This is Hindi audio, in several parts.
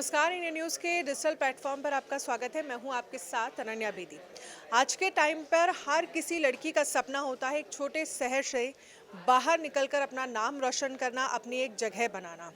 नमस्कार। इंडिया न्यूज़ के डिजिटल प्लेटफॉर्म पर आपका स्वागत है। मैं हूं आपके साथ अनन्या बेदी। आज के टाइम पर हर किसी लड़की का सपना होता है एक छोटे शहर से बाहर निकलकर अपना नाम रोशन करना, अपनी एक जगह बनाना।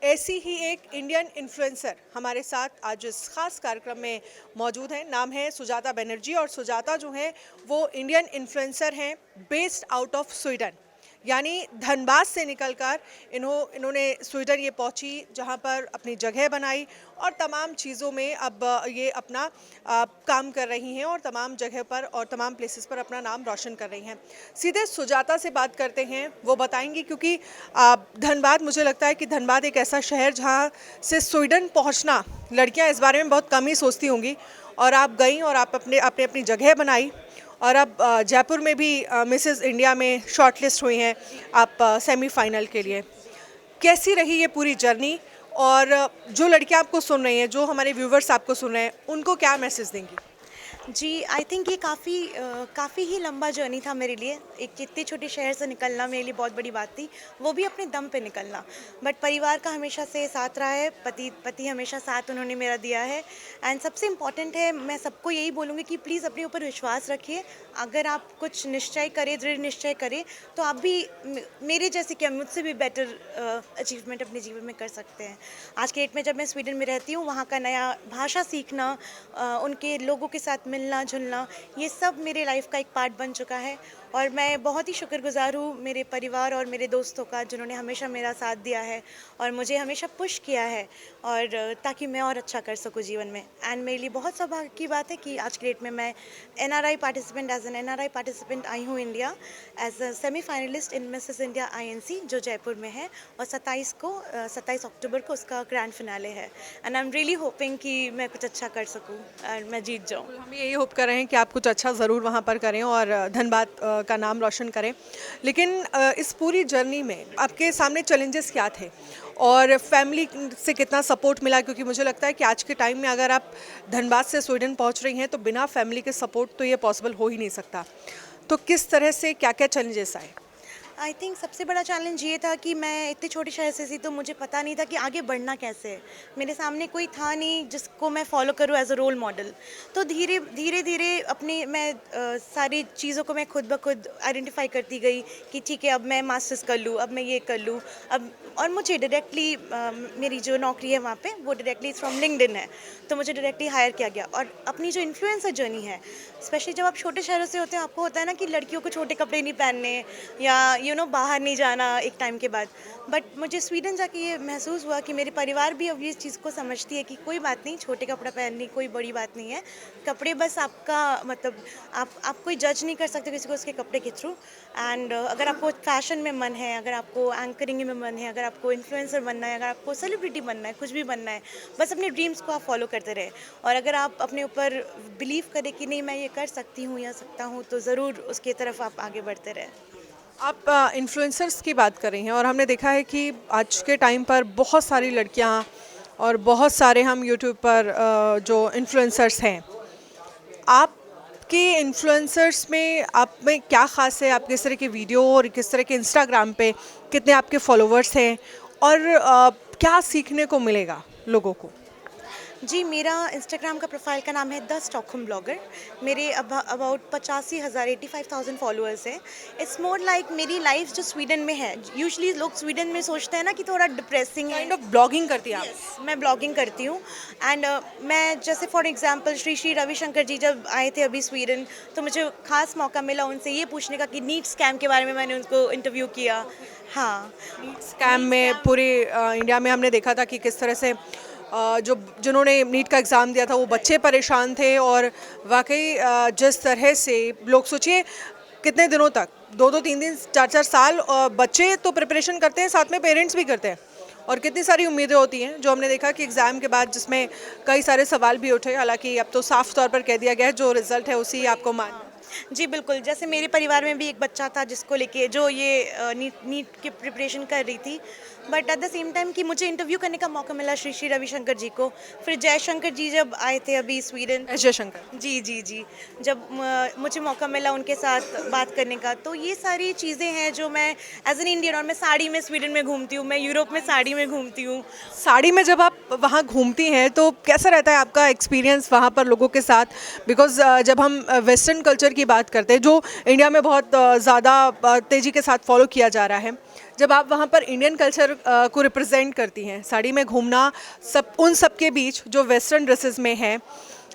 ऐसी ही एक इंडियन इन्फ्लुएंसर हमारे साथ आज इस खास कार्यक्रम में मौजूद हैं। नाम है सुजाता बनर्जी और सुजाता जो हैं वो इंडियन इन्फ्लुएंसर हैं बेस्ड आउट ऑफ स्वीडन, यानी धनबाद से निकलकर इन्होंने स्वीडन ये पहुंची, जहां पर अपनी जगह बनाई और तमाम चीज़ों में अब ये अपना काम कर रही हैं और तमाम जगह पर और तमाम प्लेसेस पर अपना नाम रोशन कर रही हैं। सीधे सुजाता से बात करते हैं, वो बताएंगी, क्योंकि धनबाद, मुझे लगता है कि धनबाद एक ऐसा शहर जहां से स्वीडन पहुंचना लड़कियां इस बारे में बहुत कम ही सोचती होंगी, और आप गई और आप अपने अपने अपनी जगह बनाई और अब जयपुर में भी मिसेस इंडिया में शॉर्टलिस्ट हुई हैं आप सेमीफाइनल के लिए। कैसी रही ये पूरी जर्नी, और जो लड़कियां आपको सुन रही हैं, जो हमारे व्यूवर्स आपको सुन रहे हैं, उनको क्या मैसेज देंगी? जी, आई थिंक ये काफ़ी ही लंबा जर्नी था मेरे लिए। एक इतने छोटे शहर से निकलना मेरे लिए बहुत बड़ी बात थी, वो भी अपने दम पे निकलना। बट परिवार का हमेशा से साथ रहा है, पति हमेशा साथ उन्होंने मेरा दिया है। एंड सबसे इम्पॉर्टेंट है, मैं सबको यही बोलूँगी कि प्लीज़ अपने ऊपर विश्वास रखिए। अगर आप कुछ निश्चय करें, दृढ़ निश्चय करें, तो आप भी मेरे जैसे क्या, मुझसे भी बेटर अचीवमेंट अपने जीवन में कर सकते हैं। आज के डेट में जब मैं स्वीडन में रहती हूँ, वहाँ का नया भाषा सीखना, उनके लोगों के साथ मिलना जुलना, ये सब मेरे लाइफ का एक पार्ट बन चुका है। और मैं बहुत ही शुक्रगुजार हूँ मेरे परिवार और मेरे दोस्तों का, जिन्होंने हमेशा मेरा साथ दिया है और मुझे हमेशा पुश किया है, और ताकि मैं और अच्छा कर सकूँ जीवन में। एंड मेरे लिए बहुत सौभाग्य की बात है कि आज की डेट में मैं एनआरआई पार्टिसिपेंट आई हूँ India as a semifinalist in missus India INC, जो जयपुर में है। और 27 अक्टूबर को उसका ग्रैंड फिनाले है। And I am really hoping कि मैं कुछ अच्छा कर सकूँ और मैं जीत जाऊँ। हम यही होप कर रहे हैं कि आप कुछ अच्छा ज़रूर वहाँ पर करें और धनबाद का नाम रोशन करें। लेकिन इस पूरी जर्नी में आपके सामने चैलेंजेस क्या थे, और फैमिली से कितना सपोर्ट मिला? क्योंकि मुझे लगता है कि आज के टाइम में अगर आप धनबाद से स्वीडन पहुँच रही हैं तो बिना फैमिली के सपोर्ट तो ये पॉसिबल हो ही नहीं सकता। तो किस तरह से क्या क्या चैलेंजेस आए? आई थिंक सबसे बड़ा चैलेंज ये था कि मैं इतने छोटे शहर से थी, तो मुझे पता नहीं था कि आगे बढ़ना कैसे है। मेरे सामने कोई था नहीं जिसको मैं फॉलो करूँ एज अ रोल मॉडल। तो धीरे धीरे अपनी सारी चीज़ों को मैं खुद ब खुद आइडेंटिफाई करती गई कि ठीक है, अब मैं मास्टर्स कर लूँ, अब मैं ये कर लूँ। अब और मुझे डायरेक्टली मेरी जो नौकरी है वहाँ पे, वो डायरेक्टली फ्रॉम लिंक्डइन है, तो मुझे डायरेक्टली हायर किया गया। और अपनी जो इन्फ्लुएंसर जर्नी है, स्पेशली जब आप छोटे शहरों से होते हैं, आपको होता है ना कि लड़कियों को छोटे कपड़े नहीं पहनने, या बाहर नहीं जाना एक टाइम के बाद। बट मुझे स्वीडन जाके ये महसूस हुआ कि मेरे परिवार भी अब इस चीज़ को समझती है कि कोई बात नहीं, छोटे कपड़ा पहनने कोई बड़ी बात नहीं है। कपड़े बस आपका मतलब, आप कोई जज नहीं कर सकते किसी को उसके कपड़े के थ्रू। एंड अगर आपको फैशन में मन है, अगर आपको एंकरिंग में मन है, अगर आपको इन्फ्लुएंसर बनना है, अगर आपको सेलिब्रिटी बनना है, कुछ भी बनना है, बस अपने ड्रीम्स को आप फॉलो करते रहे। और अगर आप अपने ऊपर बिलीव करें कि नहीं, मैं ये कर सकती हूँ या सकता हूँ, तो ज़रूर उसकी तरफ आप आगे बढ़ते रहें। आप इन्फ्लुएंसर्स की बात कर रही हैं, और हमने देखा है कि आज के टाइम पर बहुत सारी लड़कियां और बहुत सारे हम यूट्यूब पर जो इन्फ्लुएंसर्स हैं, आपके इन्फ्लुएंसर्स में आप में क्या ख़ास है? आप किस तरह के वीडियो और किस तरह के इंस्टाग्राम पे कितने आपके फॉलोअर्स हैं, और क्या सीखने को मिलेगा लोगों को? जी, मेरा इंस्टाग्राम का प्रोफाइल का नाम है द स्टॉकहोम ब्लॉगर। मेरे अबाउट 85,000 85,000 फॉलोअर्स हैं। इट्स मोर लाइक मेरी लाइफ जो स्वीडन में है। यूजुअली लोग स्वीडन में सोचते हैं ना कि थोड़ा डिप्रेसिंग है। काइंड ऑफ ब्लॉगिंग करती हैं आप? Yes, मैं ब्लॉगिंग करती हूँ। एंड मैं जैसे फॉर एग्जांपल श्री श्री रविशंकर जी जब आए थे अभी स्वीडन, तो मुझे खास मौका मिला उनसे ये पूछने का कि नीट स्कैम के बारे में मैंने उनको इंटरव्यू किया। हाँ, स्कैम में पूरे इंडिया में हमने देखा था कि किस तरह से जो जिन्होंने नीट का एग्ज़ाम दिया था वो बच्चे परेशान थे, और वाकई जिस तरह से लोग, सोचिए कितने दिनों तक, 2-2 3 दिन 4-4 साल बच्चे तो प्रिपरेशन करते हैं, साथ में पेरेंट्स भी करते हैं, और कितनी सारी उम्मीदें होती हैं जो हमने देखा कि एग्ज़ाम के बाद जिसमें कई सारे सवाल भी उठे। हालांकि अब तो साफ तौर पर कह दिया गया है जो रिज़ल्ट है उसी आपको मान। जी बिल्कुल। जैसे मेरे परिवार में भी एक बच्चा था जिसको लेके जो ये नीट नीट की प्रिपरेशन कर रही थी, but at the same time कि मुझे इंटरव्यू करने का मौका मिला श्री श्री रविशंकर जी को, फिर जयशंकर जी जब आए थे अभी स्वीडन। एस जयशंकर। जी जी जी। जब मुझे मौका मिला उनके साथ बात करने का, तो ये सारी चीज़ें हैं जो मैं एज एन इंडियन, और मैं साड़ी में स्वीडन में घूमती हूँ, मैं यूरोप में साड़ी में घूमती हूँ। साड़ी में जब आप वहाँ घूमती हैं तो कैसा रहता है आपका एक्सपीरियंस वहाँ पर लोगों के साथ? बिकॉज जब हम वेस्टर्न कल्चर की बात करते हैं जो इंडिया में बहुत ज़्यादा तेज़ी के साथ फॉलो किया जा रहा है, जब आप वहाँ पर इंडियन कल्चर को रिप्रेजेंट करती हैं, साड़ी में घूमना उन सब के बीच जो वेस्टर्न ड्रेसेस में है,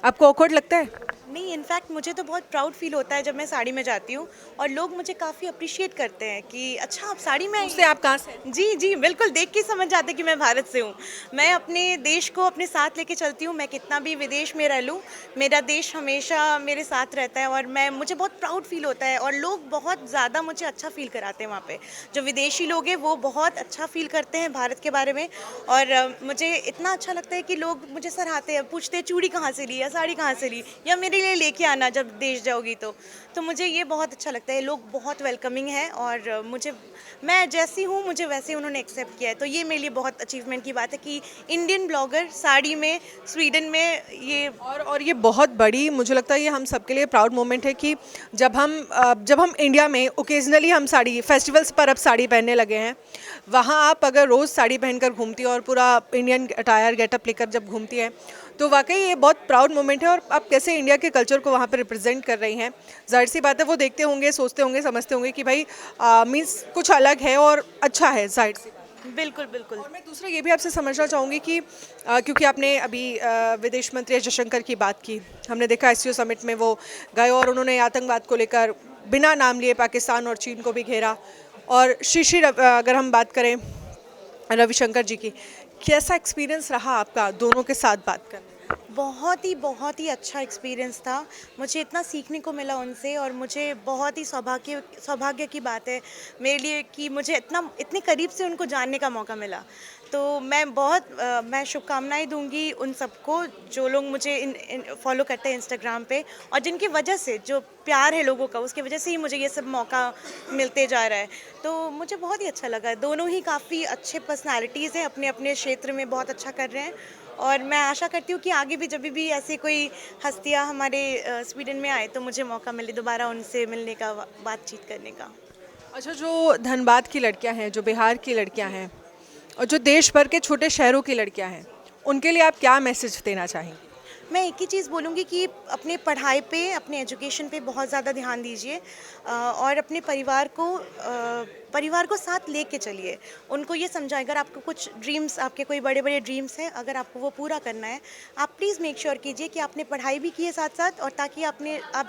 आपको ऑकवर्ड लगता है? नहीं, इनफैक्ट मुझे तो बहुत प्राउड फील होता है जब मैं साड़ी में जाती हूँ और लोग मुझे काफ़ी अप्रिशिएट करते हैं कि अच्छा आप साड़ी में आई उससे आप कहाँ से हैं? जी जी, बिल्कुल देख के समझ जाते हैं कि मैं भारत से हूँ। मैं अपने देश को अपने साथ लेके चलती हूँ, मैं कितना भी विदेश में रह लूँ, मेरा देश हमेशा मेरे साथ रहता है और मुझे बहुत प्राउड फील होता है और लोग बहुत ज़्यादा मुझे अच्छा फील कराते हैं वहाँ पे। जो विदेशी लोग हैं वो बहुत अच्छा फील करते हैं भारत के बारे में, और मुझे इतना अच्छा लगता है कि लोग मुझे सराहते हैं, पूछते हैं चूड़ी कहाँ से ली या साड़ी कहाँ से ली, या मेरे लिए लेके आना जब देश जाओगी तो मुझे ये बहुत अच्छा लगता है। लोग बहुत वेलकमिंग हैं और मैं जैसी हूँ मुझे वैसे ही उन्होंने एक्सेप्ट किया है, तो ये मेरे लिए बहुत अचीवमेंट की बात है कि इंडियन ब्लॉगर साड़ी में स्वीडन में ये। और ये बहुत बड़ी, मुझे लगता है ये हम सबके लिए प्राउड मोमेंट है कि जब हम इंडिया में ओकेजनली हम साड़ी फेस्टिवल्स पर अब साड़ी पहनने लगे हैं, वहाँ आप अगर रोज़ साड़ी पहनकर घूमती है और पूरा इंडियन अटायर गेटअप लेकर जब घूमती है, तो वाकई ये बहुत प्राउड मोमेंट है। और आप कैसे इंडिया के कल्चर को वहाँ पर रिप्रेजेंट कर रही हैं, जाहिर सी बात है वो देखते होंगे, सोचते होंगे, समझते होंगे कि भाई मीन्स कुछ अलग है और अच्छा है, जाहिर सी। बिल्कुल बिल्कुल। और मैं दूसरा ये भी आपसे समझना चाहूँगी कि क्योंकि आपने अभी विदेश मंत्री एस जयशंकर की बात की, हमने देखा एससीओ समिट में वो गए और उन्होंने आतंकवाद को लेकर बिना नाम लिए पाकिस्तान और चीन को भी घेरा। और अगर हम बात करें रविशंकर जी की, कैसा एक्सपीरियंस रहा आपका दोनों के साथ बात करने? बहुत ही अच्छा एक्सपीरियंस था। मुझे इतना सीखने को मिला उनसे और मुझे बहुत ही सौभाग्य की बात है मेरे लिए कि मुझे इतने करीब से उनको जानने का मौका मिला। तो मैं शुभकामनाएं दूंगी उन सबको जो लोग मुझे फॉलो करते हैं इंस्टाग्राम पे, और जिनकी वजह से जो प्यार है लोगों का उसकी वजह से ही मुझे ये सब मौका मिलते जा रहा है। तो मुझे बहुत ही अच्छा लगा। दोनों ही काफ़ी अच्छे पर्सनालिटीज़ हैं, अपने अपने क्षेत्र में बहुत अच्छा कर रहे हैं, और मैं आशा करती हूँ कि आगे भी जब भी ऐसी कोई हस्तियाँ हमारे स्वीडन में आए तो मुझे मौका मिले दोबारा उनसे मिलने का, बातचीत करने का। अच्छा, जो धनबाद की लड़कियां हैं, जो बिहार की लड़कियां हैं और जो देश भर के छोटे शहरों की लड़कियां हैं, उनके लिए आप क्या मैसेज देना चाहेंगी? मैं एक ही चीज़ बोलूँगी कि अपने पढ़ाई पे, अपने एजुकेशन पे बहुत ज़्यादा ध्यान दीजिए, और अपने परिवार को साथ लेके चलिए। उनको ये समझाएं, अगर आपको कुछ ड्रीम्स, आपके कोई बड़े बड़े ड्रीम्स हैं, अगर आपको वो पूरा करना है, आप प्लीज़ मेक श्योर कीजिए कि आपने पढ़ाई भी की है साथ साथ, और ताकि आप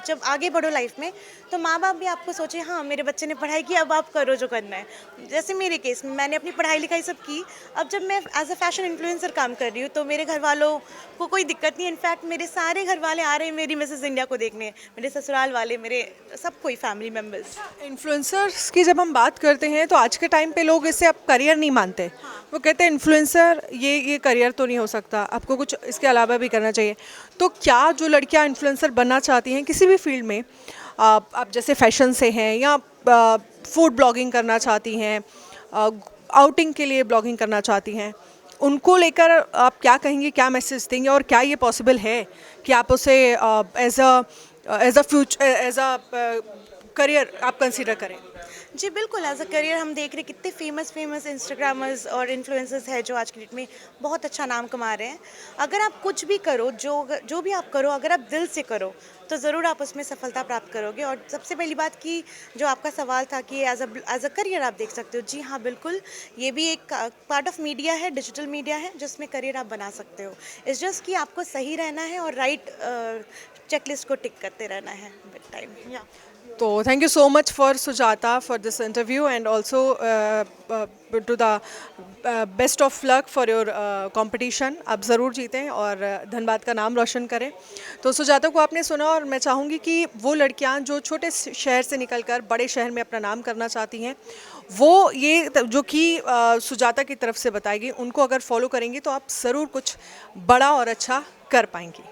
जब आगे बढ़ो लाइफ में तो माँ बाप भी आपको सोचे हाँ मेरे बच्चे ने पढ़ाई की, अब आप करो जो करना है। जैसे मेरे केस में मैंने अपनी पढ़ाई लिखाई सब की, अब जब मैं एज अ फैशन इन्फ्लुएंसर काम कर रही हूँ तो मेरे घर वालों को कोई दिक्कत नहीं। इनफैक्ट मेरे सारे घर वाले आ रहे हैं मेरी मिसेस इंडिया को देखने, मेरे ससुराल वाले, मेरे सब कोई फैमिली मेम्बर्स। इन्फ्लुएंसर्स की जब हम बात करते हैं तो आज के टाइम पे लोग इसे अब करियर नहीं मानते। वो कहते हैं इन्फ्लुएंसर ये करियर तो नहीं हो सकता, आपको कुछ इसके अलावा भी करना चाहिए। तो क्या जो लड़कियां इन्फ्लुएंसर बनना चाहती हैं किसी भी फील्ड में, आप जैसे फैशन से हैं या फूड ब्लॉगिंग करना चाहती हैं, आउटिंग के लिए ब्लॉगिंग करना चाहती हैं, उनको लेकर आप क्या कहेंगे, क्या मैसेज देंगे, और क्या ये पॉसिबल है कि आप उसे एज अ करियर आप कंसीडर करें? जी बिल्कुल, एज अ करियर हम देख रहे हैं कितने फेमस इंस्टाग्रामर्स और इन्फ्लुएंसर्स हैं जो आज की डेट में बहुत अच्छा नाम कमा रहे हैं। अगर आप कुछ भी करो, जो भी आप करो, अगर आप दिल से करो तो ज़रूर आप उसमें सफलता प्राप्त करोगे। और सबसे पहली बात कि जो आपका सवाल था कि एज अ करियर आप देख सकते हो, जी हाँ बिल्कुल, ये भी एक पार्ट ऑफ मीडिया है, डिजिटल मीडिया है, जिसमें करियर आप बना सकते हो। इट्स जस्ट कि आपको सही रहना है और राइट चेकलिस्ट को टिक करते रहना है विद टाइम। या तो thank you so much for Sujata for this interview and also to the best of luck for your competition. आप ज़रूर जीतें और धनबाद का नाम रोशन करें। तो सुजाता को आपने सुना, और मैं चाहूँगी कि वो लड़कियाँ जो छोटे शहर से निकलकर बड़े शहर में अपना नाम करना चाहती हैं, वो ये जो कि सुजाता की तरफ से बताएगी, उनको अगर फॉलो करेंगी तो आप ज़रूर कुछ बड़ा और अच्छा कर पाएंगी।